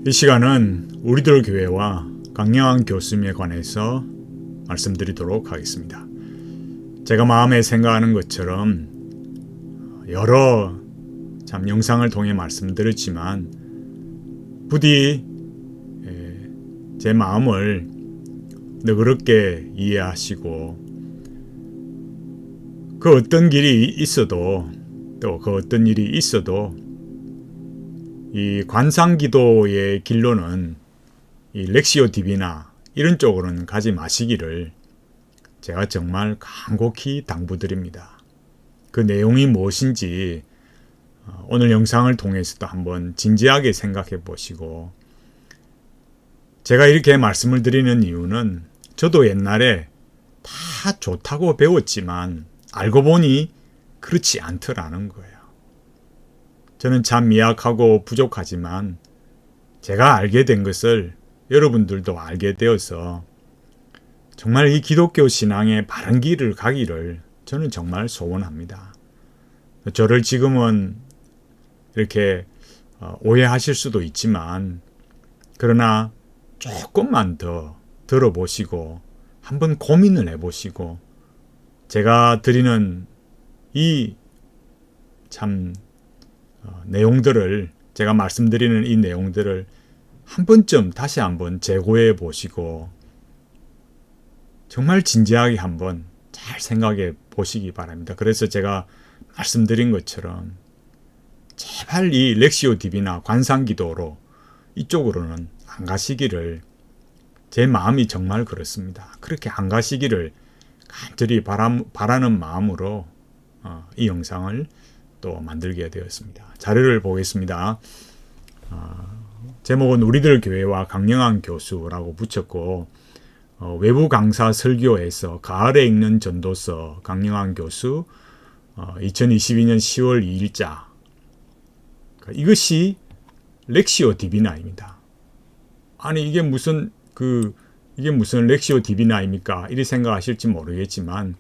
이 시간은 우리들 교회와 강영환 교수님에 관해서 말씀드리도록 하겠습니다. 제가 마음에 생각하는 것처럼 여러 영상을 통해 말씀드렸지만 부디 제 마음을 너그럽게 이해하시고 그 어떤 길이 있어도 또 그 어떤 일이 있어도 이 관상기도의 길로는 이 렉시오 디비나 이런 쪽으로는 가지 마시기를 제가 정말 간곡히 당부드립니다. 그 내용이 무엇인지 오늘 영상을 통해서도 한번 진지하게 생각해 보시고, 제가 이렇게 말씀을 드리는 이유는 저도 옛날에 다 좋다고 배웠지만 알고 보니 그렇지 않더라는 거예요. 저는 참 미약하고 부족하지만 제가 알게 된 것을 여러분들도 알게 되어서 정말 이 기독교 신앙의 바른 길을 가기를 저는 정말 소원합니다. 저를 지금은 이렇게 오해하실 수도 있지만, 그러나 조금만 더 들어보시고 한번 고민을 해보시고 제가 드리는 이 참 내용들을, 제가 말씀드리는 이 내용들을 한 번쯤 다시 한번 재고해 보시고 정말 진지하게 한번 잘 생각해 보시기 바랍니다. 그래서 제가 말씀드린 것처럼 제발 이 렉시오 디비나 관상기도로 이쪽으로는 안 가시기를, 제 마음이 정말 그렇습니다. 그렇게 안 가시기를 간절히 바라는 마음으로 이 영상을 또 만들게 되었습니다. 자료를 보겠습니다. 제목은 우리들 교회와 강영환 교수라고 붙였고, 외부 강사 설교에서 가을에 읽는 전도서 강영환 교수 2022년 10월 2일자. 이것이 렉시오 디비나입니다. 아니 이게 무슨 렉시오 디비나입니까? 이렇게 생각하실지 모르겠지만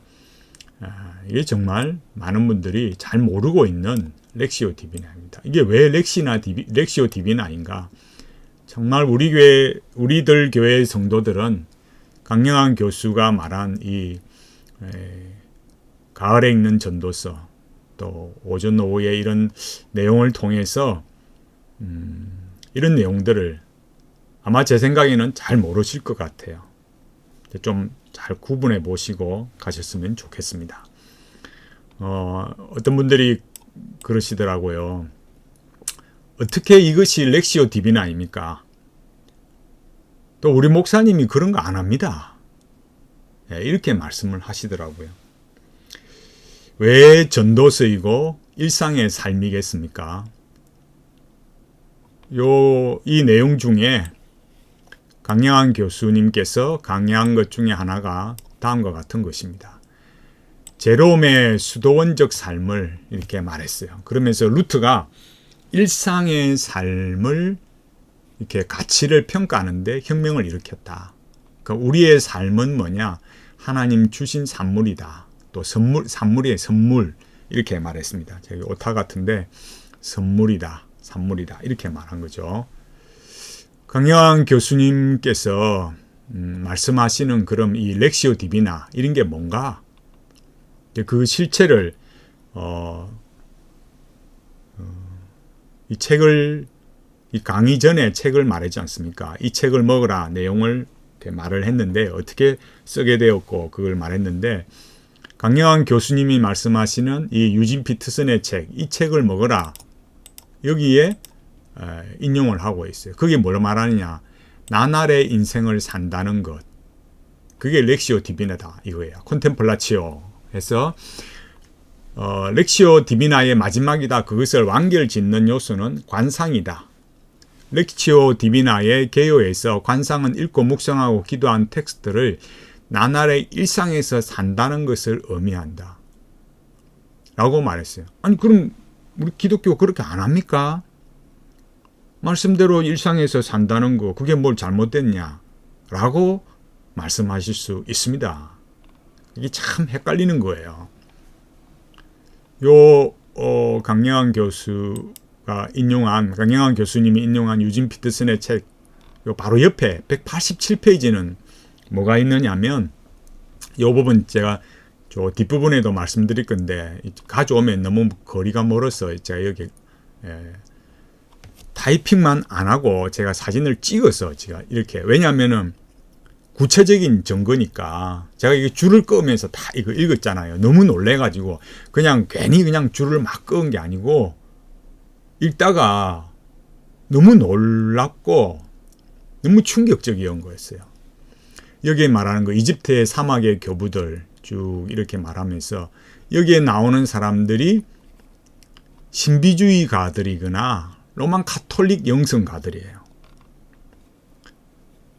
이게 정말 많은 분들이 잘 모르고 있는 렉시오 디비나입니다. 이게 왜 렉시오 디비나인가? 정말 우리들 교회 성도들은 강영환 교수가 말한 이 가을에 읽는 전도서, 또 오전 오후에 이런 내용을 통해서 이런 내용들을 아마 제 생각에는 잘 모르실 것 같아요. 좀 잘 구분해 보시고 가셨으면 좋겠습니다. 어떤 분들이 그러시더라고요. 어떻게 이것이 렉시오 디비나입니까? 또 우리 목사님이 그런 거 안 합니다. 이렇게 말씀을 하시더라고요. 왜 전도서이고 일상의 삶이겠습니까? 이 내용 중에 강영환 교수님께서 강의한 것 중에 하나가 다음과 같은 것입니다. 제롬의 수도원적 삶을 이렇게 말했어요. 그러면서 루트가 일상의 삶을 이렇게 가치를 평가하는데 혁명을 일으켰다. 그러니까 우리의 삶은 뭐냐? 하나님 주신 산물이다. 또 산물의 선물, 이렇게 말했습니다. 저기 오타 같은데 선물이다, 산물이다, 이렇게 말한 거죠. 강영환 교수님께서 말씀하시는 그럼 이 렉시오 디비나 이런 게 뭔가? 그 실체를 이 책을, 이 강의 전에 책을 말했지 않습니까? 이 책을 먹으라 내용을 이렇게 말을 했는데 어떻게 쓰게 되었고 그걸 말했는데, 강영환 교수님이 말씀하시는 이 유진 피터슨의 책, 이 책을 먹으라, 여기에 인용을 하고 있어요. 그게 뭘 말하느냐? 나날의 인생을 산다는 것. 그게 렉시오 디비나다 이거예요. 콘템플라치오 해서 렉시오 디비나의 마지막이다. 그것을 완결 짓는 요소는 관상이다. 렉시오 디비나의 개요에서 관상은 읽고 묵상하고 기도한 텍스트를 나날의 일상에서 산다는 것을 의미한다. 라고 말했어요. 아니 그럼 우리 기독교 그렇게 안 합니까? 말씀대로 일상에서 산다는 거, 그게 뭘 잘못됐냐? 라고 말씀하실 수 있습니다. 이게 참 헷갈리는 거예요. 강영환 교수 인용한 강영환 교수님이 인용한 유진 피터슨의 책 바로 옆에 187페이지는 뭐가 있느냐면 이 부분 제가 저 뒷부분에도 말씀드릴 건데 가져오면 너무 거리가 멀어서 제가 여기 타이핑만 안 하고 제가 사진을 찍어서 제가 이렇게 왜냐하면은 구체적인 증거니까 제가 이게 줄을 끄면서 다 이거 읽었잖아요. 너무 놀래가지고 그냥 괜히 그냥 줄을 막 끄은 게 아니고 읽다가 너무 놀랍고 너무 충격적이었던 거였어요. 여기에 말하는 거 이집트의 사막의 교부들 쭉 이렇게 말하면서 여기에 나오는 사람들이 신비주의가들이거나 로만 가톨릭 영성가들이에요.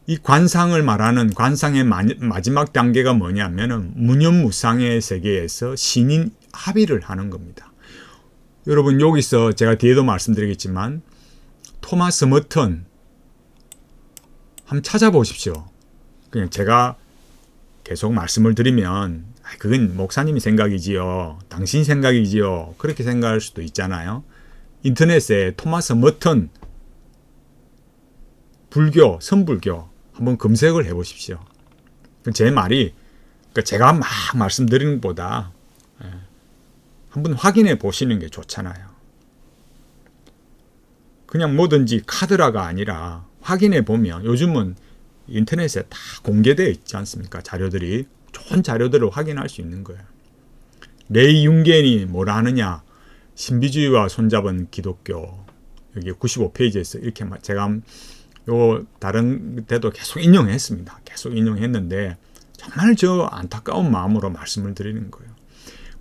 이 관상을 말하는 관상의 마지막 단계가 뭐냐면은 무념무상의 세계에서 신인 합의를 하는 겁니다. 여러분 여기서 제가 뒤에도 말씀드리겠지만 토마스 머턴 한번 찾아보십시오. 그냥 제가 계속 말씀을 드리면 그건 목사님이 생각이지요. 당신 생각이지요. 그렇게 생각할 수도 있잖아요. 인터넷에 토마스 머턴 불교, 선불교 한번 검색을 해보십시오. 제 말이 제가 막 말씀드리는 것보다 한번 확인해 보시는 게 좋잖아요. 그냥 뭐든지 카드라가 아니라 확인해 보면 요즘은 인터넷에 다 공개되어 있지 않습니까? 자료들이 좋은 자료들을 확인할 수 있는 거예요. 레이 융겐이 뭐라 하느냐? 신비주의와 손잡은 기독교 여기 95페이지에서 이렇게 제가 요 다른 데도 계속 인용했습니다. 계속 인용했는데 정말 저 안타까운 마음으로 말씀을 드리는 거예요.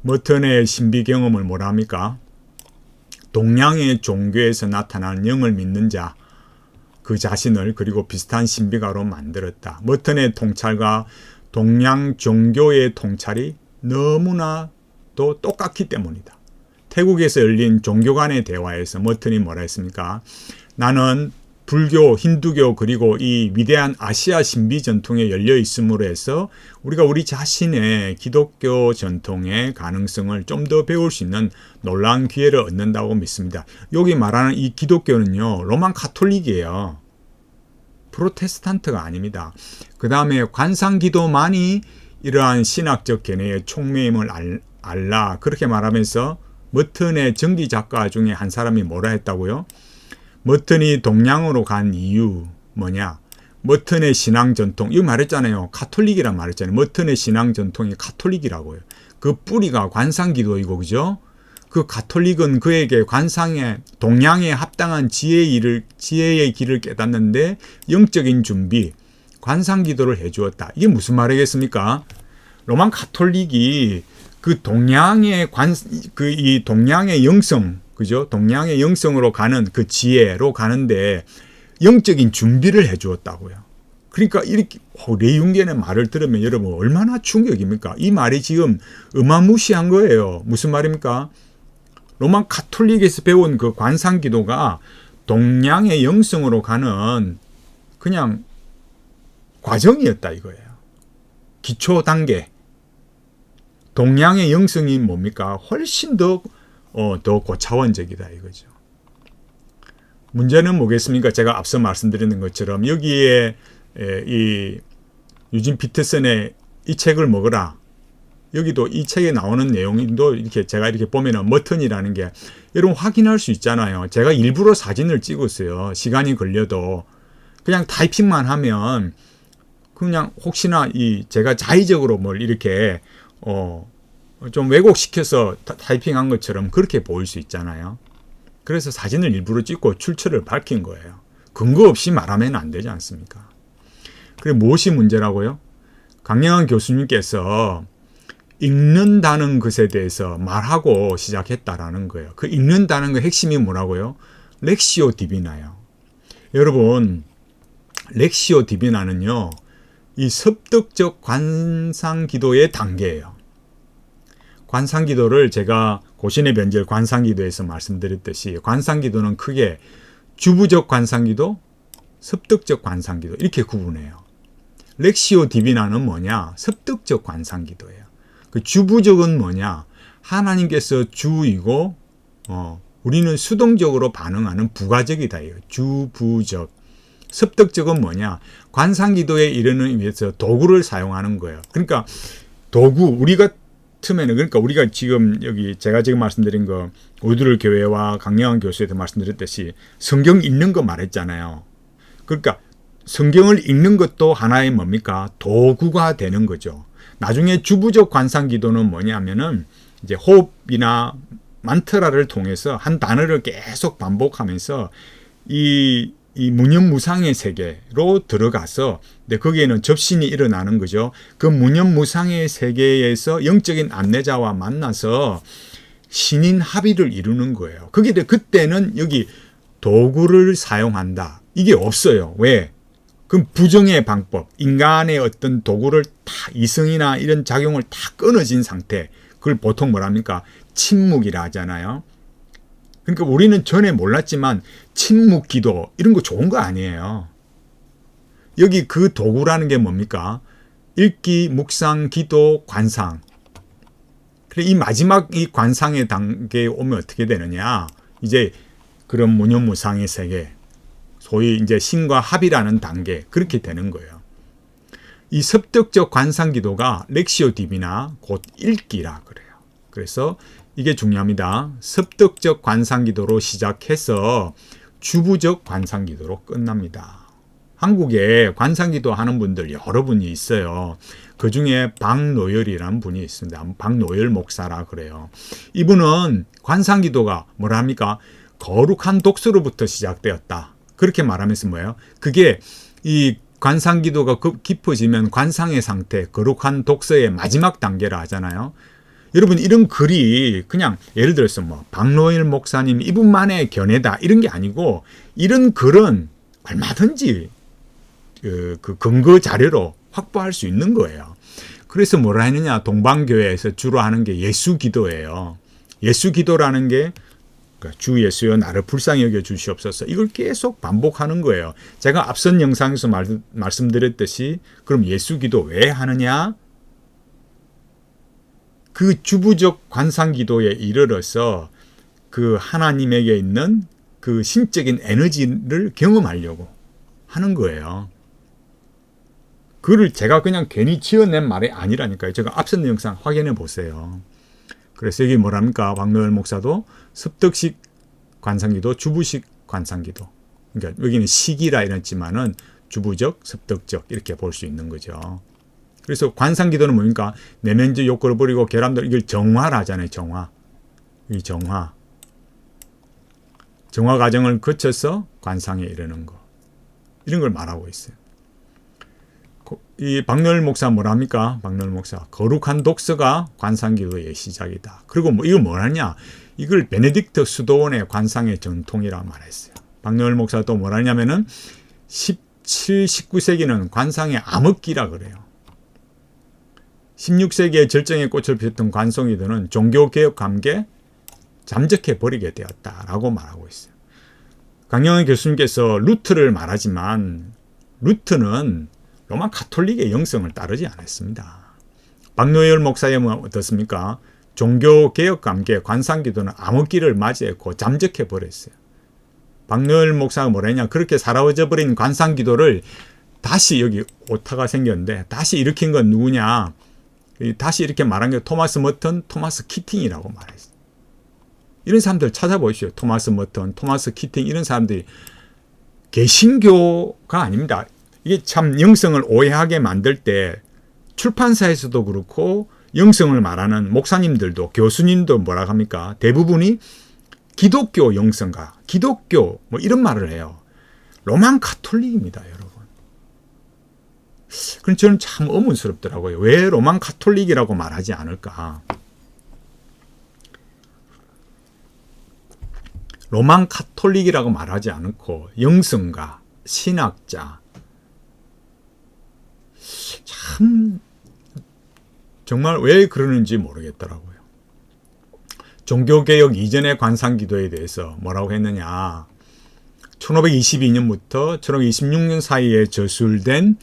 머턴의 신비 경험을 뭐라 합니까? 동양의 종교에서 나타난 영을 믿는 자 그 자신을 그리고 비슷한 신비가로 만들었다. 머턴의 통찰과 동양 종교의 통찰이 너무나도 똑같기 때문이다. 태국에서 열린 종교 간의 대화에서 머턴이 뭐라 했습니까? 나는 불교, 힌두교 그리고 이 위대한 아시아 신비 전통에 열려 있음으로 해서 우리가 우리 자신의 기독교 전통의 가능성을 좀 더 배울 수 있는 놀라운 기회를 얻는다고 믿습니다. 여기 말하는 이 기독교는요. 로만 가톨릭이에요. 프로테스탄트가 아닙니다. 그 다음에 관상기도만이 이러한 신학적 견해의 총매임을 알라 그렇게 말하면서 머턴의 전기 작가 중에 한 사람이 뭐라 했다고요? 머턴이 동양으로 간 이유 뭐냐? 머턴의 신앙 전통, 이거 말했잖아요. 가톨릭이란 말했잖아요. 머턴의 신앙 전통이 가톨릭이라고요. 그 뿌리가 관상기도이고, 그죠? 그 가톨릭은 그에게 관상의 동양에 합당한 지혜의 길을 깨닫는데 영적인 준비, 관상기도를 해주었다. 이게 무슨 말이겠습니까? 로만 가톨릭이 그 동양의 이 동양의 영성, 그죠? 동양의 영성으로 가는 그 지혜로 가는데 영적인 준비를 해 주었다고요. 그러니까 이렇게 레이융겐의 말을 들으면 여러분 얼마나 충격입니까? 이 말이 지금 어마무시한 거예요. 무슨 말입니까? 로만 가톨릭에서 배운 그 관상기도가 동양의 영성으로 가는 그냥 과정이었다 이거예요. 기초 단계. 동양의 영성이 뭡니까? 훨씬 더 고차원적이다 이거죠. 문제는 뭐겠습니까? 제가 앞서 말씀드리는 것처럼 여기에 이 유진 피터슨의 이 책을 먹어라. 여기도 이 책에 나오는 내용도 이렇게 제가 이렇게 보면은 머턴이라는 게 여러분 확인할 수 있잖아요. 제가 일부러 사진을 찍었어요. 시간이 걸려도 그냥 타이핑만 하면 그냥 혹시나 제가 자의적으로 뭘 이렇게 좀 왜곡시켜서 타이핑한 것처럼 그렇게 보일 수 있잖아요. 그래서 사진을 일부러 찍고 출처를 밝힌 거예요. 근거 없이 말하면 안 되지 않습니까? 그리고 무엇이 문제라고요? 강영환 교수님께서 읽는다는 것에 대해서 말하고 시작했다라는 거예요. 그 읽는다는 그 핵심이 뭐라고요? 렉시오 디비나요. 여러분, 렉시오 디비나는요, 이 습득적 관상기도의 단계예요. 관상기도를 제가 고신의 변절 관상기도에서 말씀드렸듯이 관상기도는 크게 주부적 관상기도, 습득적 관상기도 이렇게 구분해요. 렉시오 디비나는 뭐냐? 습득적 관상기도예요. 그 주부적은 뭐냐? 하나님께서 주이고 우리는 수동적으로 반응하는 부가적이다. 주부적. 습득적은 뭐냐? 관상기도에 이르는 위해서 도구를 사용하는 거예요. 그러니까 도구, 우리 같으면은, 그러니까 우리가 지금 여기 제가 지금 말씀드린 거, 우드를 교회와 강영환 교수에도 말씀드렸듯이 성경 읽는 거 말했잖아요. 그러니까 성경을 읽는 것도 하나의 뭡니까? 도구가 되는 거죠. 나중에 주부적 관상기도는 뭐냐면은 이제 호흡이나 만트라를 통해서 한 단어를 계속 반복하면서 이 무념무상의 세계로 들어가서, 근데 거기에는 접신이 일어나는 거죠. 그 무념무상의 세계에서 영적인 안내자와 만나서 신인 합의를 이루는 거예요. 그때는 여기 도구를 사용한다. 이게 없어요. 왜? 그럼 부정의 방법, 인간의 어떤 도구를 다, 이성이나 이런 작용을 다 끊어진 상태, 그걸 보통 뭐랍니까? 침묵이라 하잖아요. 그러니까 우리는 전에 몰랐지만 침묵 기도 이런 거 좋은 거 아니에요. 여기 그 도구라는 게 뭡니까? 읽기, 묵상, 기도, 관상. 그래, 이 마지막 이 관상의 단계에 오면 어떻게 되느냐? 이제 그런 무념무상의 세계, 소위 이제 신과 합이라는 단계, 그렇게 되는 거예요. 이 습득적 관상 기도가 렉시오 디비나 곧 읽기라 그래요. 그래서 이게 중요합니다. 습득적 관상기도로 시작해서 주부적 관상기도로 끝납니다. 한국에 관상기도 하는 분들 여러 분이 있어요. 그 중에 박노열이라는 분이 있습니다. 박노열 목사라 그래요. 이분은 관상기도가 뭐라 합니까? 거룩한 독서로부터 시작되었다. 그렇게 말하면서 뭐예요? 그게 이 관상기도가 깊어지면 관상의 상태, 거룩한 독서의 마지막 단계라 하잖아요. 여러분, 이런 글이 그냥 예를 들어서 뭐 박노일 목사님 이분만의 견해다 이런 게 아니고, 이런 글은 얼마든지 그 근거 자료로 확보할 수 있는 거예요. 그래서 뭐라 했느냐? 동방교회에서 주로 하는 게 예수기도예요. 예수기도라는 게 주 예수여 나를 불쌍히 여겨 주시옵소서, 이걸 계속 반복하는 거예요. 제가 앞선 영상에서 말씀드렸듯이, 그럼 예수기도 왜 하느냐? 그 주부적 관상기도에 이르러서 그 하나님에게 있는 그 신적인 에너지를 경험하려고 하는 거예요. 그를 제가 그냥 괜히 지어낸 말이 아니라니까요. 제가 앞선 영상 확인해 보세요. 그래서 여기 뭐랍니까? 박노열 목사도 습득식 관상기도, 주부식 관상기도. 그러니까 여기는 식이라 이랬지만은 주부적, 습득적 이렇게 볼 수 있는 거죠. 그래서 관상기도는 뭡니까? 내면적 욕구를 버리고 결함들, 이걸 정화라 하잖아요. 정화. 이 정화. 정화 과정을 거쳐서 관상에 이르는 거. 이런 걸 말하고 있어요. 이 박노열 목사 뭐라 합니까? 박노열 목사. 거룩한 독서가 관상기도의 시작이다. 그리고 이걸 뭐라냐? 이걸 베네딕트 수도원의 관상의 전통이라고 말했어요. 박노열 목사가 또 뭐라 하냐면은 17, 19세기는 관상의 암흑기라 그래요. 16세기에 절정의 꽃을 피웠던 관성이들은 종교개혁 감개에 잠적해 버리게 되었다라고 말하고 있어요. 강영환 교수님께서 루트를 말하지만 루트는 로마 가톨릭의 영성을 따르지 않았습니다. 박노열 목사의 어떻습니까? 종교개혁 감개, 관상기도는 암흑기를 맞이했고 잠적해 버렸어요. 박노열 목사가 뭐랬냐? 그렇게 사라져 버린 관상기도를 다시, 여기 오타가 생겼는데 다시 일으킨 건 누구냐? 다시 이렇게 말한 게 토마스 머턴, 토마스 키팅이라고 말했어요. 이런 사람들 찾아보십시오. 토마스 머턴, 토마스 키팅, 이런 사람들이 개신교가 아닙니다. 이게 참 영성을 오해하게 만들 때 출판사에서도 그렇고 영성을 말하는 목사님들도, 교수님도 뭐라 합니까? 대부분이 기독교 영성가, 기독교 뭐 이런 말을 해요. 로만 가톨릭입니다, 여러분. 그럼 저는 참 의문스럽더라고요. 왜 로만 가톨릭이라고 말하지 않을까? 로만 가톨릭이라고 말하지 않고 영성가, 신학자, 참 정말 왜 그러는지 모르겠더라고요. 종교개혁 이전의 관상기도에 대해서 뭐라고 했느냐? 1522년부터 1526년 사이에 저술된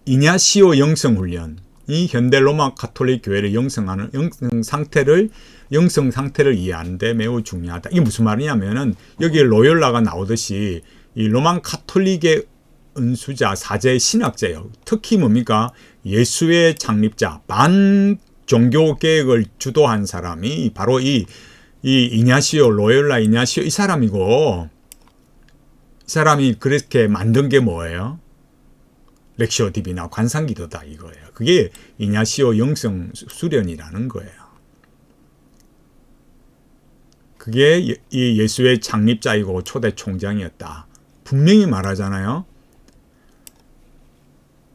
이냐시오 영성훈련이 현대 로마 가톨릭 교회를 영성하는 영성 상태를 영성 상태를 이해하는데 매우 중요하다. 이게 무슨 말이냐면은 여기 로욜라가 나오듯이 이 로만 카톨릭의 은수자, 사제, 신학자예요. 특히 뭡니까? 예수의 창립자, 반 종교 개혁을 주도한 사람이 바로 이 이냐시오, 로욜라 이냐시오 이 사람이고, 이 사람이 그렇게 만든 게 뭐예요? 렉시오 디비나 관상기도다 이거예요. 그게 이냐시오 영성 수련이라는 거예요. 그게 이 예수의 창립자이고 초대 총장이었다. 분명히 말하잖아요.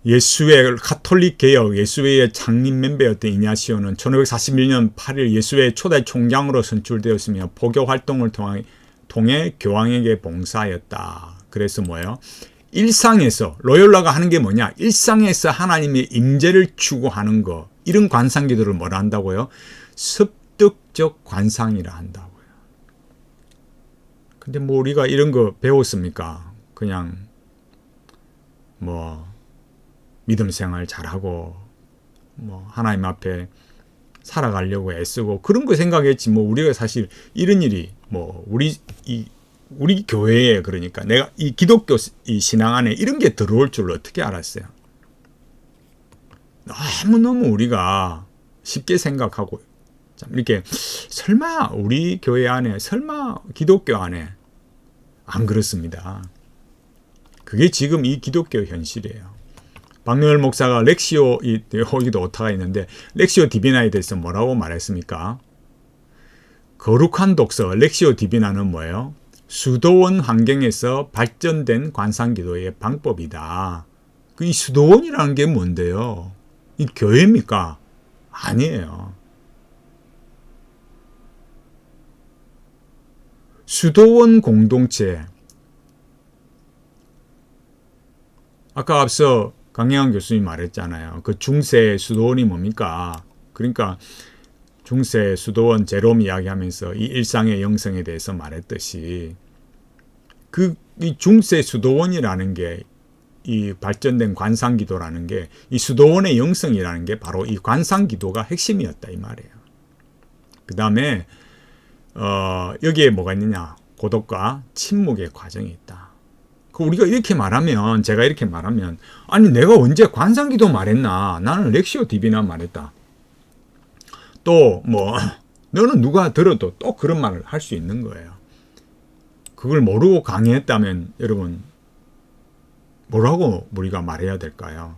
예수의 카톨릭 개혁, 예수의 창립 멤버였던 이냐시오는 1541년 8일 예수의 초대 총장으로 선출되었으며 포교 활동을 통해 교황에게 봉사하였다. 그래서 뭐예요? 일상에서 로욜라가 하는 게 뭐냐? 일상에서 하나님의 임재를 추구하는 거. 이런 관상기도를 뭐라 한다고요? 습득적 관상이라 한다고요. 근데 뭐 우리가 이런 거 배웠습니까? 그냥 뭐 믿음 생활 잘하고 뭐 하나님 앞에 살아가려고 애쓰고 그런 거 생각했지. 뭐 우리가 사실 이런 일이 뭐 우리 교회에 그러니까 내가 이 기독교 이 신앙 안에 이런 게 들어올 줄 어떻게 알았어요? 너무너무 우리가 쉽게 생각하고 참 이렇게 설마 우리 교회 안에 설마 기독교 안에 안 그렇습니다. 그게 지금 이 기독교 현실이에요. 박명열 목사가 렉시오 여기도 오타가 있는데 렉시오 디비나에 대해서 뭐라고 말했습니까? 거룩한 독서 렉시오 디비나는 뭐예요? 수도원 환경에서 발전된 관상기도의 방법이다. 이 수도원이라는 게 뭔데요? 이 교회입니까? 아니에요. 수도원 공동체. 아까 앞서 강영환 교수님 말했잖아요. 그 중세 수도원이 뭡니까? 그러니까 중세 수도원 제롬 이야기하면서 이 일상의 영성에 대해서 말했듯이 이 중세 수도원이라는 게 이 발전된 관상기도라는 게 이 수도원의 영성이라는 게 바로 이 관상기도가 핵심이었다 이 말이에요. 그 다음에 여기에 뭐가 있느냐? 고독과 침묵의 과정이 있다. 우리가 이렇게 말하면 제가 이렇게 말하면 아니 내가 언제 관상기도 말했나? 나는 렉시오 디비나 말했다. 또 뭐 너는 누가 들어도 또 그런 말을 할 수 있는 거예요. 그걸 모르고 강의했다면 여러분 뭐라고 우리가 말해야 될까요?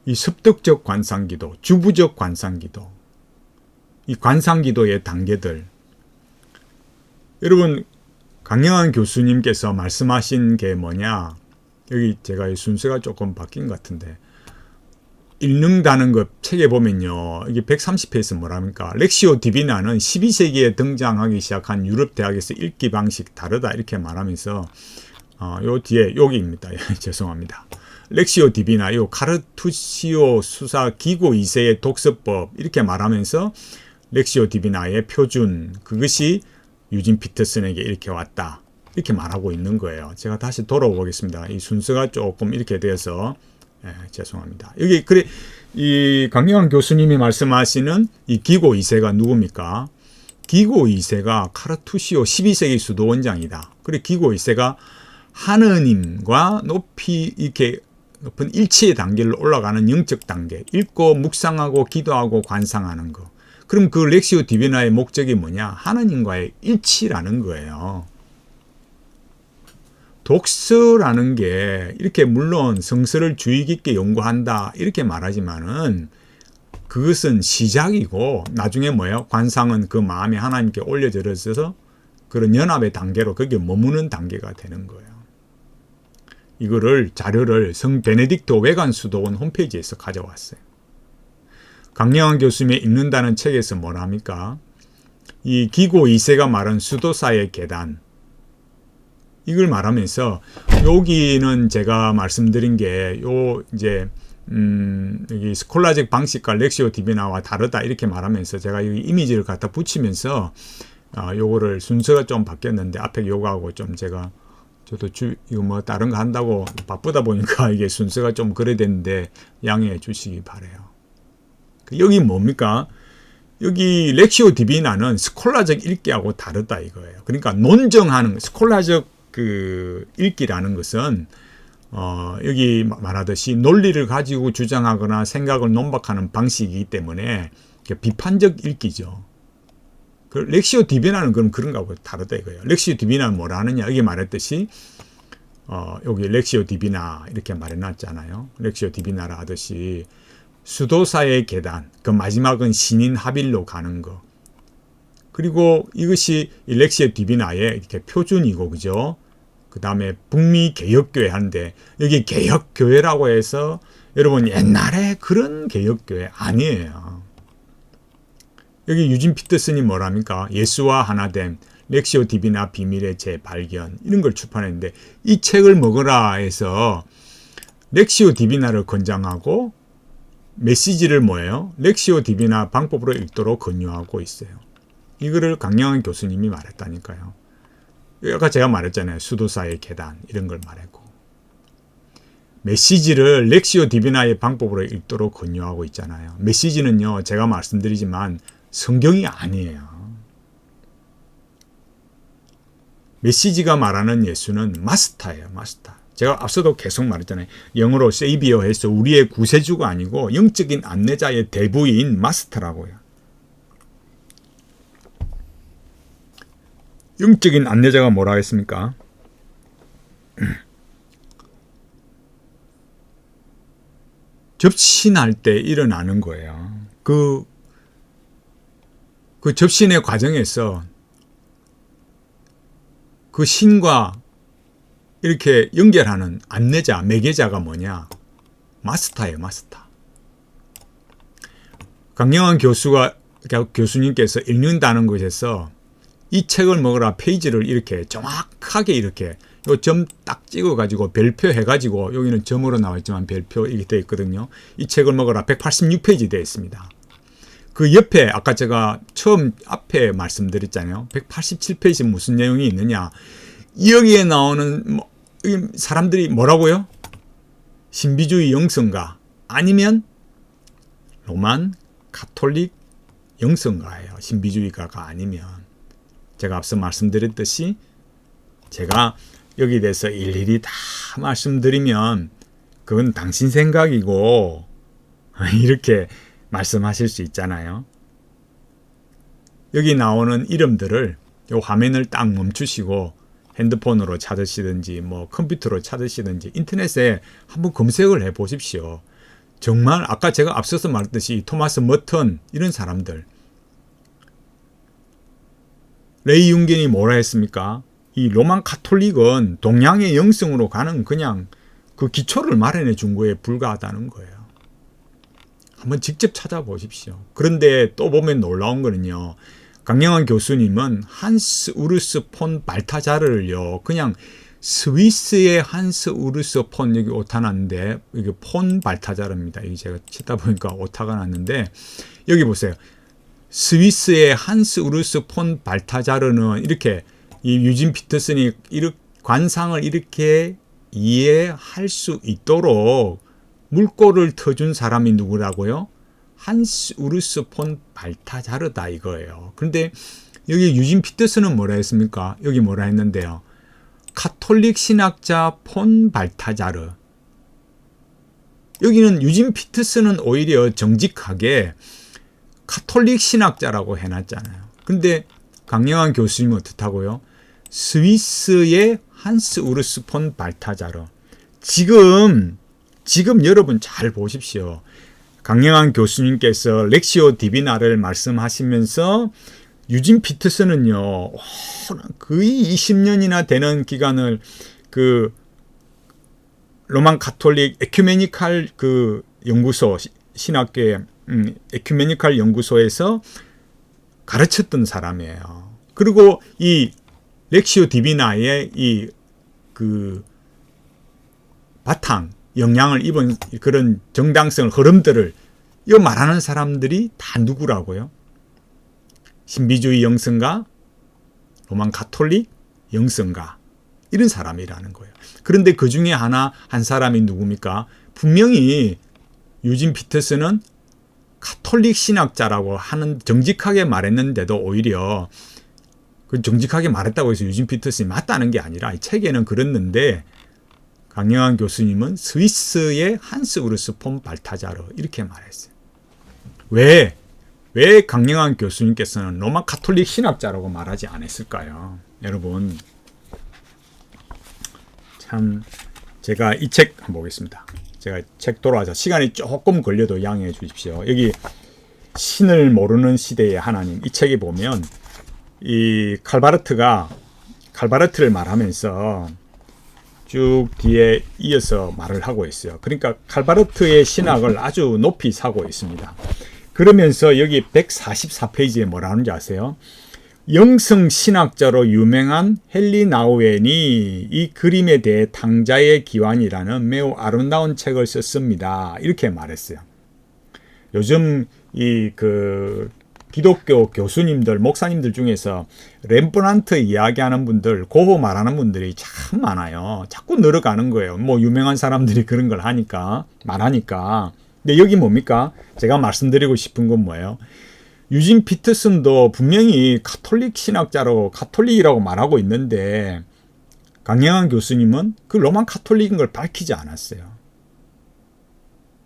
이 습득적 관상기도, 주부적 관상기도, 이 관상기도의 단계들. 여러분 강영환 교수님께서 말씀하신 게 뭐냐? 여기 제가 순서가 조금 바뀐 것 같은데 읽는다는 것 책에 보면요. 이게 130페이지 뭐랍니까? 렉시오 디비나는 12세기에 등장하기 시작한 유럽 대학에서 읽기 방식 다르다 이렇게 말하면서 요 뒤에 여기입니다. 죄송합니다. 렉시오 디비나 요 카르투시오 수사 기고 2세의 독서법 이렇게 말하면서 렉시오 디비나의 표준 그것이 유진 피터슨에게 이렇게 왔다. 이렇게 말하고 있는 거예요. 제가 다시 돌아오겠습니다. 이 순서가 조금 이렇게 되어서 죄송합니다. 여기 그래 이 강영환 교수님이 말씀하시는 이 기고 2세가 누굽니까? 기고 2세가 카르투시오 12세기 수도원장이다. 그래 기고 2세가 하느님과 높이 이렇게 높은 일치의 단계를 올라가는 영적 단계, 읽고 묵상하고 기도하고 관상하는 거. 그럼 그 렉시오 디비나의 목적이 뭐냐? 하느님과의 일치라는 거예요. 독서라는 게 이렇게 물론 성서를 주의 깊게 연구한다 이렇게 말하지만은 그것은 시작이고 나중에 뭐예요? 관상은 그 마음에 하나님께 올려져서 그런 연합의 단계로 거기에 머무는 단계가 되는 거예요. 이거를 자료를 성 베네딕토 외관 수도원 홈페이지에서 가져왔어요. 강영환 교수님이 읽는다는 책에서 뭐라 합니까? 이 기고 2세가 말한 수도사의 계단 이걸 말하면서 여기는 제가 말씀드린 게 요 이제 여기 스콜라직 방식과 렉시오 디비나와 다르다 이렇게 말하면서 제가 여기 이미지를 갖다 붙이면서 요거를 순서가 좀 바뀌었는데 앞에 요거하고 좀 제가 저도 이거 뭐 다른 거 한다고 바쁘다 보니까 이게 순서가 좀 그래 됐는데 양해해 주시기 바래요. 여기 뭡니까? 여기 렉시오 디비나는 스콜라적 읽기하고 다르다 이거예요. 그러니까 논증하는 스콜라적 그 읽기라는 것은 여기 말하듯이 논리를 가지고 주장하거나 생각을 논박하는 방식이기 때문에 비판적 읽기죠. 그 렉시오 디비나는 그럼 그런 거하고 다르다 이거예요. 렉시오 디비나는 뭐라 하느냐? 여기 말했듯이 여기 렉시오 디비나 이렇게 말해놨잖아요. 렉시오 디비나라 하듯이 수도사의 계단, 그 마지막은 신인 하빌로 가는 거. 그리고 이것이 렉시오 디비나의 이렇게 표준이고, 그죠? 그 다음에 북미 개혁교회 하는데, 여기 개혁교회라고 해서 여러분 옛날에 그런 개혁교회 아니에요. 여기 유진 피터슨이 뭐랍니까? 예수와 하나됨, 렉시오 디비나 비밀의 재발견 이런 걸 출판했는데 이 책을 먹으라 해서 렉시오 디비나를 권장하고 메시지를 뭐예요? 렉시오 디비나 방법으로 읽도록 권유하고 있어요. 이거를 강영한 교수님이 말했다니까요. 아까 제가 말했잖아요. 수도사의 계단 이런 걸 말했고 메시지를 렉시오 디비나의 방법으로 읽도록 권유하고 있잖아요. 메시지는요. 제가 말씀드리지만 성경이 아니에요. 메시지가 말하는 예수는 마스터예요. 마스터. 제가 앞서도 계속 말했잖아요. 영어로 세이비어 해서 우리의 구세주가 아니고 영적인 안내자의 대부인 마스터라고요. 영적인 안내자가 뭐라 했습니까? 접신할 때 일어나는 거예요. 그 접신의 과정에서 그 신과 이렇게 연결하는 안내자, 매개자가 뭐냐? 마스터예요, 마스터. 강영한 교수님께서 읽는다는 것에서 이 책을 먹으라 페이지를 이렇게 정확하게 이렇게 요 점 딱 찍어가지고 별표 해가지고 여기는 점으로 나와있지만 별표 이렇게 되어 있거든요. 이 책을 먹으라 186페이지 되어 있습니다. 그 옆에 아까 제가 처음 앞에 말씀드렸잖아요. 187페이지 무슨 내용이 있느냐. 여기에 나오는 사람들이 뭐라고요? 신비주의 영성가 아니면 로만 가톨릭 영성가예요. 신비주의가가 아니면. 제가 앞서 말씀드렸듯이 제가 여기 대해서 일일이 다 말씀드리면 그건 당신 생각이고 이렇게 말씀하실 수 있잖아요. 여기 나오는 이름들을 이 화면을 딱 멈추시고 핸드폰으로 찾으시든지 뭐 컴퓨터로 찾으시든지 인터넷에 한번 검색을 해 보십시오. 정말 아까 제가 앞서서 말했듯이 토마스 머턴 이런 사람들 레이 융겐이 뭐라 했습니까? 이 로만 가톨릭은 동양의 영성으로 가는 그냥 그 기초를 마련해 준 거에 불과하다는 거예요. 한번 직접 찾아보십시오. 그런데 또 보면 놀라운 거는요. 강영한 교수님은 한스 우르스 폰 발타자르를요. 그냥 스위스의 한스 우르스 폰 여기 오타 났는데 이게 폰 발타자르입니다. 이게 제가 치다 보니까 오타가 났는데 여기 보세요. 스위스의 한스 우르스 폰 발타자르는 이렇게 이 유진 피터슨이 관상을 이렇게 이해할 수 있도록 물꼬를 터준 사람이 누구라고요? 한스 우르스 폰 발타자르다 이거예요. 그런데 여기 유진 피터슨은 뭐라 했습니까? 여기 뭐라 했는데요. 가톨릭 신학자 폰 발타자르. 여기는 유진 피터슨은 오히려 정직하게 가톨릭 신학자라고 해놨잖아요. 근데 강영한 교수님은 어떻다고요? 스위스의 한스 우르스 폰 발타자르. 지금 여러분 잘 보십시오. 강영한 교수님께서 렉시오 디비나를 말씀하시면서 유진 피터슨은요, 거의 20년이나 되는 기간을 그 로만 가톨릭 에큐메니칼 그 연구소 신학계 에큐메니칼 연구소에서 가르쳤던 사람이에요. 그리고 이 렉시오 디비나의 이 그 바탕 영향을 입은 그런 정당성을 흐름들을 이 말하는 사람들이 다 누구라고요? 신비주의 영성가, 로만 가톨릭 영성가 이런 사람이라는 거예요. 그런데 그 중에 한 사람이 누굽니까? 분명히 유진 피터슨은 가톨릭 신학자라고 하는 정직하게 말했는데도 오히려 그 정직하게 말했다고 해서 유진 피터슨이 맞다는 게 아니라 이 책에는 그랬는데 강영환 교수님은 스위스의 한스 우르스 폰 발타자르 이렇게 말했어요. 왜 강영환 교수님께서는 로마 가톨릭 신학자라고 말하지 않았을까요? 여러분, 참 제가 이 책 한번 보겠습니다. 제가 책 돌아와서 시간이 조금 걸려도 양해해 주십시오. 여기 신을 모르는 시대의 하나님 이 책에 보면 이 칼바르트를 말하면서 쭉 뒤에 이어서 말을 하고 있어요. 그러니까 칼바르트의 신학을 아주 높이 사고 있습니다. 그러면서 여기 144페이지에 뭐라 하는지 아세요? 영성 신학자로 유명한 헨리 나우엔이 이 그림에 대해 당자의 기환이라는 매우 아름다운 책을 썼습니다. 이렇게 말했어요. 요즘 기독교 교수님들, 목사님들 중에서 렘브란트 이야기하는 분들, 고호 말하는 분들이 참 많아요. 자꾸 늘어가는 거예요. 뭐 유명한 사람들이 그런 걸 말하니까. 근데 여기 뭡니까? 제가 말씀드리고 싶은 건 뭐예요? 유진 피터슨도 분명히 가톨릭 신학자로 가톨릭이라고 말하고 있는데 강영환 교수님은 그 로만 가톨릭인 걸 밝히지 않았어요.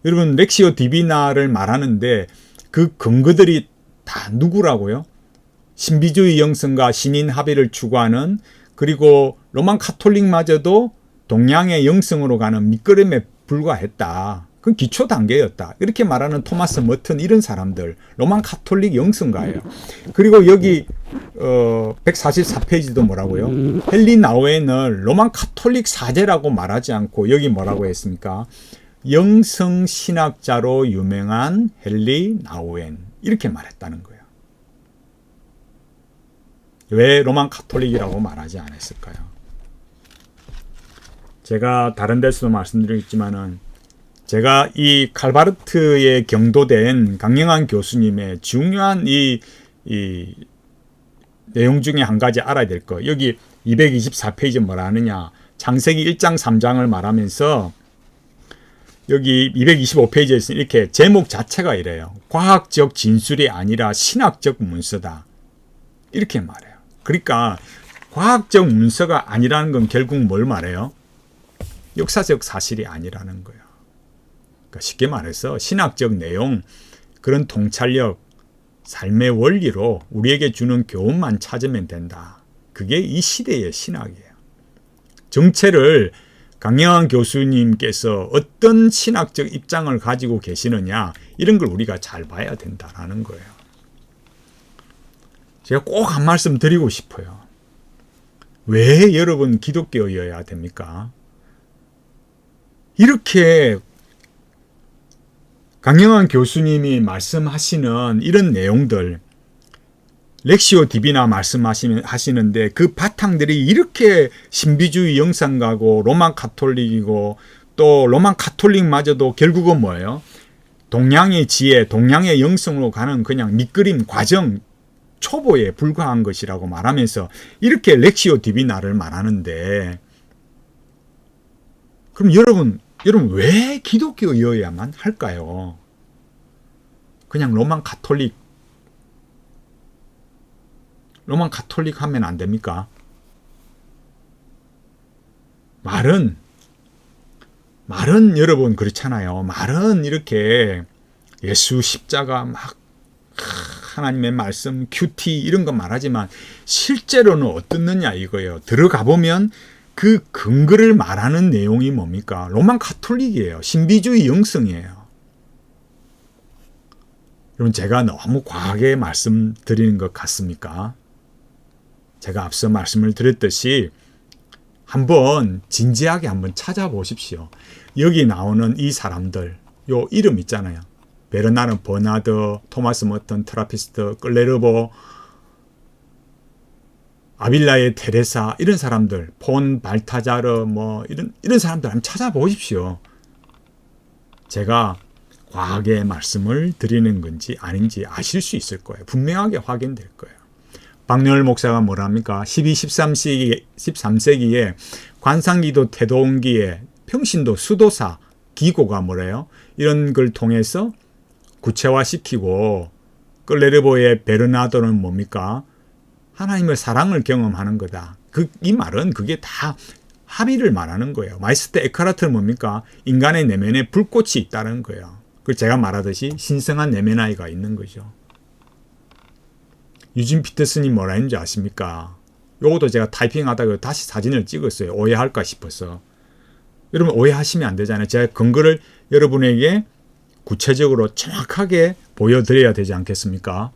여러분, 렉시오 디비나를 말하는데 그 근거들이 다 누구라고요? 신비주의 영성과 신인 합의를 추구하는, 그리고 로만 가톨릭마저도 동양의 영성으로 가는 밑거름에 불과했다. 그건 기초 단계였다. 이렇게 말하는 토마스 머튼 이런 사람들 로만 가톨릭 영성가예요. 그리고 여기 144페이지도 뭐라고요? 헨리 나우엔을 로만 가톨릭 사제라고 말하지 않고 여기 뭐라고 했습니까? 영성 신학자로 유명한 헨리 나우엔 이렇게 말했다는 거예요. 왜 로만 가톨릭이라고 말하지 않았을까요? 제가 다른 데서도 말씀드렸지만은 제가 이 칼바르트에 경도된 강영환 교수님의 중요한 이 내용 중에 한 가지 알아야 될 거. 여기 224페이지 뭐라 하느냐. 창세기 1장 3장을 말하면서 여기 225페이지에서 이렇게 제목 자체가 이래요. 과학적 진술이 아니라 신학적 문서다. 이렇게 말해요. 그러니까 과학적 문서가 아니라는 건 결국 뭘 말해요? 역사적 사실이 아니라는 거예요. 그러니까 쉽게 말해서 신학적 내용, 그런 통찰력, 삶의 원리로 우리에게 주는 교훈만 찾으면 된다. 그게 이 시대의 신학이에요. 정체를 강영환 교수님께서 어떤 신학적 입장을 가지고 계시느냐, 이런 걸 우리가 잘 봐야 된다는 거예요. 제가 꼭 한 말씀 드리고 싶어요. 왜 여러분 기독교여야 됩니까? 이렇게 강영환 교수님이 말씀하시는 이런 내용들, 렉시오 디비나 말씀하시는데 그 바탕들이 이렇게 신비주의 영성가고 로만 가톨릭이고, 또 로만 가톨릭마저도 결국은 뭐예요? 동양의 지혜, 동양의 영성으로 가는 그냥 밑그림 과정, 초보에 불과한 것이라고 말하면서 이렇게 렉시오 디비나를 말하는데, 그럼 여러분 왜 기독교여야만 할까요? 그냥 로만 가톨릭 하면 안 됩니까? 말은 여러분 그렇잖아요. 말은 이렇게 예수 십자가 막 하나님의 말씀, 큐티 이런 거 말하지만 실제로는 어떻느냐 이거예요. 들어가 보면 그 근거를 말하는 내용이 뭡니까? 로만 가톨릭이에요. 신비주의 영성이에요. 여러분, 제가 너무 과하게 말씀드리는 것 같습니까? 제가 앞서 말씀을 드렸듯이 한번 진지하게 한번 찾아보십시오. 여기 나오는 이 사람들, 요 이름 있잖아요. 베르나르 버나드, 토마스 머튼, 트라피스트, 클레르보, 아빌라의 테레사, 이런 사람들, 폰 발타자르, 이런 사람들 한번 찾아보십시오. 제가 과하게 말씀을 드리는 건지 아닌지 아실 수 있을 거예요. 분명하게 확인될 거예요. 박렬 목사가 뭐랍니까? 13세기에 관상기도 태동기에 평신도 수도사 기고가 뭐래요? 이런 걸 통해서 구체화시키고 클레르보의 베르나도는 뭡니까? 하나님의 사랑을 경험하는 거다. 이 말은 그게 다 합의를 말하는 거예요. 마이스터 에카르트는 뭡니까? 인간의 내면에 불꽃이 있다는 거예요. 그 제가 말하듯이 신성한 내면 아이가 있는 거죠. 유진 피터슨이 뭐라 했는지 아십니까? 요것도 제가 타이핑하다가 다시 사진을 찍었어요. 오해할까 싶어서. 여러분 오해하시면 안 되잖아요. 제가 근거를 여러분에게 구체적으로 정확하게 보여드려야 되지 않겠습니까?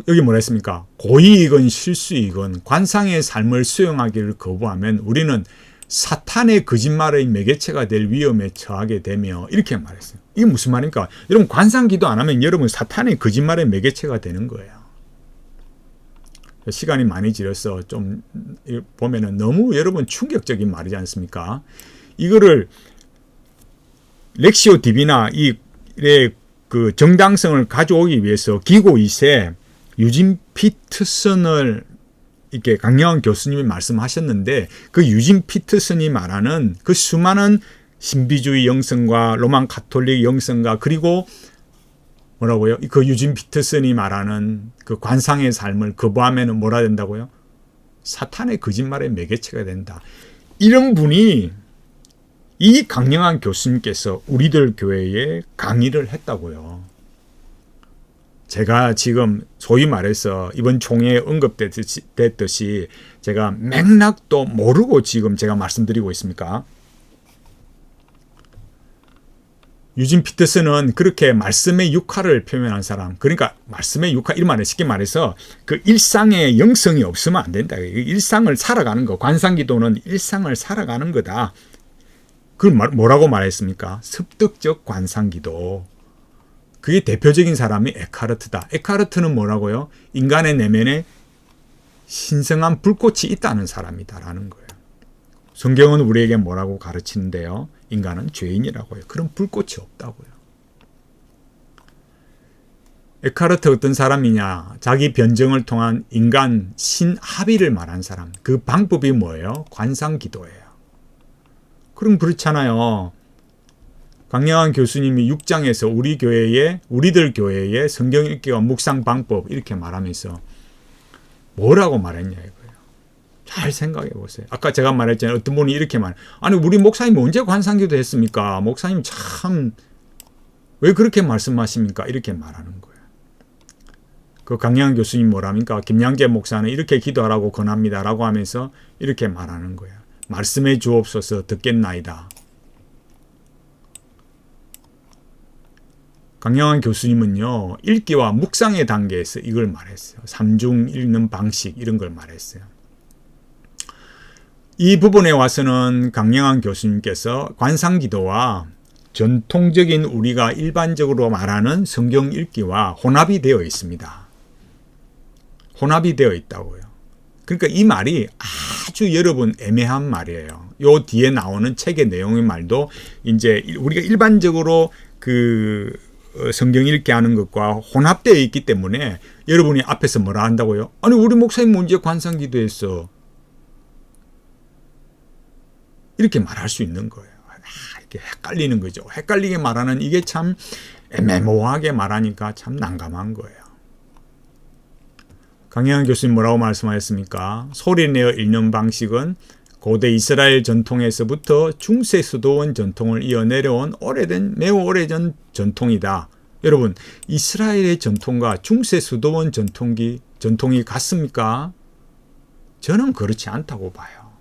여기 뭐라 했습니까? 고의이건 실수이건 관상의 삶을 수용하기를 거부하면 우리는 사탄의 거짓말의 매개체가 될 위험에 처하게 되며 이렇게 말했어요. 이게 무슨 말입니까? 여러분 관상기도 안 하면 여러분 사탄의 거짓말의 매개체가 되는 거예요. 시간이 많이 지나서 좀 보면은 너무 여러분 충격적인 말이지 않습니까? 이거를 렉시오 디비나 그 정당성을 가져오기 위해서 기고 2세 유진 피터슨을 이렇게 강영환 교수님이 말씀하셨는데 그 유진 피터슨이 말하는 그 수많은 신비주의 영성과 로만 가톨릭 영성과 그리고 뭐라고요? 그 유진 피터슨이 말하는 그 관상의 삶을 거부하면 뭐라 된다고요? 사탄의 거짓말의 매개체가 된다. 이런 분이 이 강영환 교수님께서 우리들 교회에 강의를 했다고요. 제가 지금 소위 말해서 이번 총회에 언급됐듯이 제가 맥락도 모르고 지금 제가 말씀드리고 있습니까? 유진 피터슨은 그렇게 말씀의 육화를 표현한 사람, 그러니까 말씀의 육화, 이런 말을 쉽게 말해서 그 일상의 영성이 없으면 안 된다. 일상을 살아가는 거, 관상기도는 일상을 살아가는 거다. 그걸 뭐라고 말했습니까? 습득적 관상기도. 그게 대표적인 사람이 에카르트다. 에카르트는 뭐라고요? 인간의 내면에 신성한 불꽃이 있다는 사람이다라는 거예요. 성경은 우리에게 뭐라고 가르치는데요? 인간은 죄인이라고요. 그런 불꽃이 없다고요. 에카르트 어떤 사람이냐? 자기 변증을 통한 인간 신합의를 말한 사람. 그 방법이 뭐예요? 관상기도예요. 그럼 그렇잖아요. 강영환 교수님이 6장에서 우리들 교회의 성경 읽기와 묵상 방법 이렇게 말하면서 뭐라고 말했냐 이거예요. 잘 생각해 보세요. 아까 제가 말했잖아요. 어떤 분이 이렇게 아니 우리 목사님 언제 관상기도 했습니까? 목사님 참 왜 그렇게 말씀하십니까? 이렇게 말하는 거예요. 그 강영환 교수님 뭐랍니까? 김양재 목사는 이렇게 기도하라고 권합니다라고 하면서 이렇게 말하는 거예요. 말씀해 주옵소서 듣겠나이다. 강영환 교수님은요. 읽기와 묵상의 단계에서 이걸 말했어요. 삼중 읽는 방식 이런 걸 말했어요. 이 부분에 와서는 강영환 교수님께서 관상기도와 전통적인 우리가 일반적으로 말하는 성경 읽기와 혼합이 되어 있습니다. 혼합이 되어 있다고요. 그러니까 이 말이 아주 여러분 애매한 말이에요. 요 뒤에 나오는 책의 내용의 말도 이제 우리가 일반적으로 그 성경 읽게 하는 것과 혼합되어 있기 때문에 여러분이 앞에서 뭐라 한다고요? 아니 우리 목사님 언제 관상기도했어? 이렇게 말할 수 있는 거예요. 이렇게 헷갈리는 거죠. 헷갈리게 말하는 이게 참 애매모호하게 말하니까 참 난감한 거예요. 강영환 교수님 뭐라고 말씀하셨습니까? 소리내어 읽는 방식은 고대 이스라엘 전통에서부터 중세 수도원 전통을 이어내려온 매우 오래전 전통이다. 여러분, 이스라엘의 전통과 중세 수도원 전통이 같습니까? 저는 그렇지 않다고 봐요.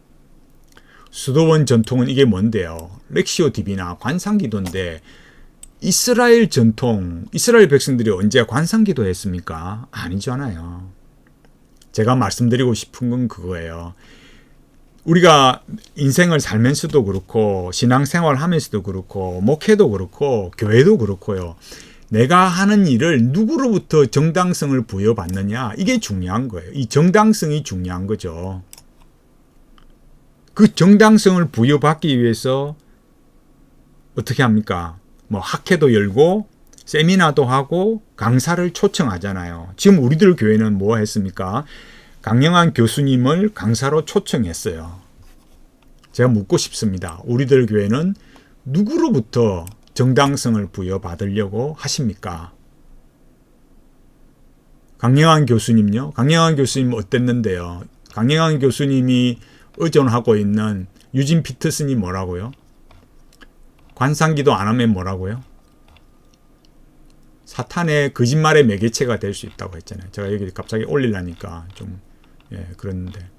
수도원 전통은 이게 뭔데요? 렉시오 디비나 관상기도인데 이스라엘 전통, 이스라엘 백성들이 언제 관상기도 했습니까? 아니잖아요. 제가 말씀드리고 싶은 건 그거예요. 우리가 인생을 살면서도 그렇고 신앙생활 하면서도 그렇고 목회도 그렇고 교회도 그렇고요. 내가 하는 일을 누구로부터 정당성을 부여받느냐 이게 중요한 거예요. 이 정당성이 중요한 거죠. 그 정당성을 부여받기 위해서 어떻게 합니까? 뭐 학회도 열고 세미나도 하고 강사를 초청하잖아요. 지금 우리들 교회는 뭐 했습니까? 강영환 교수님을 강사로 초청했어요. 제가 묻고 싶습니다. 우리들 교회는 누구로부터 정당성을 부여받으려고 하십니까? 강영환 교수님요. 강영환 교수님 어땠는데요. 강영환 교수님이 의존하고 있는 유진 피터슨이 뭐라고요? 관상기도 안 하면 뭐라고요? 사탄의 거짓말의 매개체가 될 수 있다고 했잖아요. 제가 여기 갑자기 올리려니까 좀 그랬는데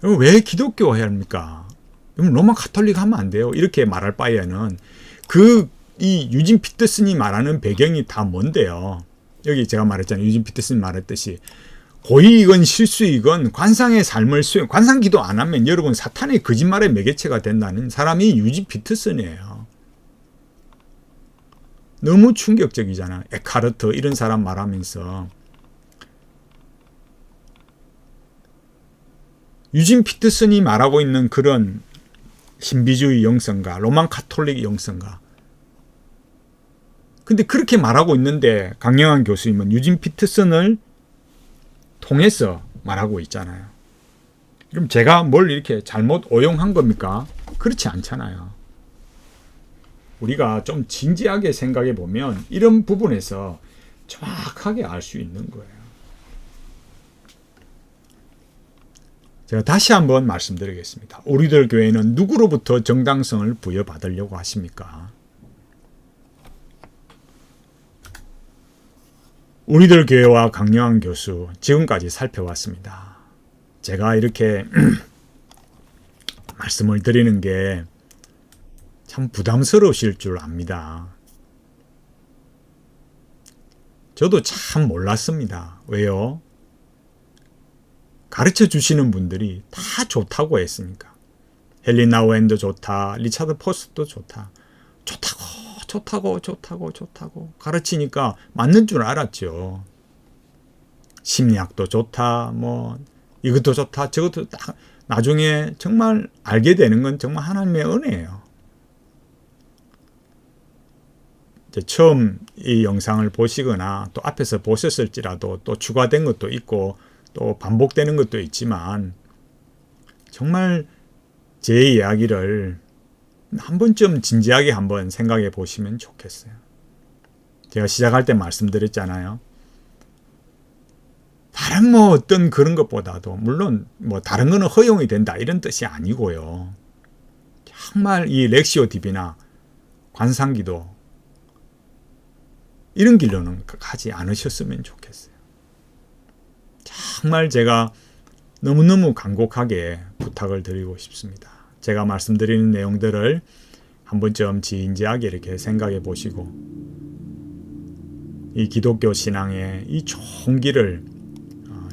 왜 기독교 해야 합니까? 로마 가톨릭 하면 안 돼요. 이렇게 말할 바에는 이 유진 피터슨이 말하는 배경이 다 뭔데요. 여기 제가 말했잖아요. 유진 피터슨이 말했듯이 고의이건 실수이건 관상의 삶을 수행, 관상기도 안 하면 여러분 사탄의 거짓말의 매개체가 된다는 사람이 유진 피터슨이에요. 너무 충격적이잖아. 에카르트 이런 사람 말하면서 유진 피터슨이 말하고 있는 그런 신비주의 영성가, 로만 카톨릭 영성가. 근데 그렇게 말하고 있는데 강영환 교수님은 유진 피터슨을 통해서 말하고 있잖아요. 그럼 제가 뭘 이렇게 잘못 오용한 겁니까? 그렇지 않잖아요. 우리가 좀 진지하게 생각해 보면 이런 부분에서 정확하게 알 수 있는 거예요. 제가 다시 한번 말씀드리겠습니다. 우리들 교회는 누구로부터 정당성을 부여받으려고 하십니까? 우리들 교회와 강영환 교수 지금까지 살펴왔습니다. 제가 이렇게 말씀을 드리는 게 참 부담스러우실 줄 압니다. 저도 참 몰랐습니다. 왜요? 가르쳐 주시는 분들이 다 좋다고 했으니까. 헨리 나우엔도 좋다. 리차드 포스도 좋다. 좋다고 가르치니까 맞는 줄 알았죠. 심리학도 좋다. 뭐 이것도 좋다. 저것도 딱 나중에 정말 알게 되는 건 정말 하나님의 은혜예요. 처음 이 영상을 보시거나 또 앞에서 보셨을지라도 또 추가된 것도 있고 또 반복되는 것도 있지만 정말 제 이야기를 한 번쯤 진지하게 한번 생각해 보시면 좋겠어요. 제가 시작할 때 말씀드렸잖아요. 다른 뭐 어떤 그런 것보다도 물론 뭐 다른 거는 허용이 된다 이런 뜻이 아니고요. 정말 이 렉시오 디비나 관상기도 이런 길로는 가지 않으셨으면 좋겠어요. 정말 제가 너무너무 간곡하게 부탁을 드리고 싶습니다. 제가 말씀드리는 내용들을 한 번쯤 진지하게 이렇게 생각해 보시고 이 기독교 신앙의 이 좋은 길을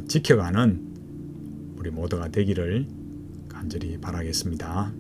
지켜가는 우리 모두가 되기를 간절히 바라겠습니다.